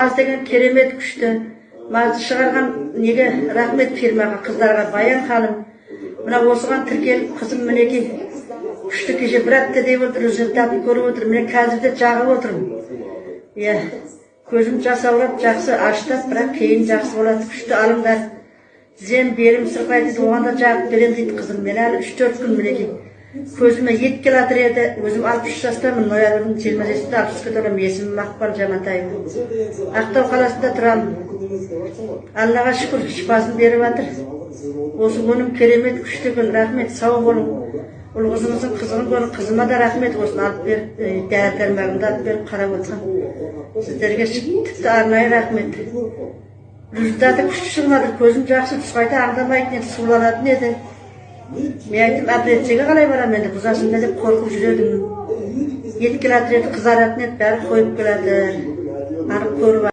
Маз деген керемет күшті. Мазды шығарған неге рахмет фирмаға, қыздарға, Баян ханым. Мына осыған тіркеліп, қызым мінеки күшті кеше бір апта деп отыр, результатын көріп отыр. Міне қазірде жағып отырмын. Көзім жасаурап, жақсы аштап, бірақ кейін жақсы болады. Күшті алыңдар. Тізем белім сырқайды, оғанда жағып берем дейді қызым. Мен әлі 3-4 күн мінеки. Көзіме ет келатыр еді, өзім 63 жастамын, ноябрьдің 27-сінде 60-ға толамын, есімім Мақпал Жаматаева. Ақтау қаласында тұрамын. Аллаға шүкір, шипасын беріп жатыр. Осы өнім керемет, күшті күн, рахмет, сау болың. Ұл қызыңыздың қызығын көрін, қызыма да рахмет, осыны алып беріп, дәрі-дәрмегімді алып беріп қарап отырған. Сіздерге тіпті арнайы рахмет. Результаты күшті шығып, көзім жақсы, түсқайта аңдамайтын еді, суланатын еді. Мен айттым, операцияға қалай барам енді, бұзасында деп қорқып жүредім. Ет келатыр еді, қызаратын еді, бәрі қойып келатыр. Арып көріп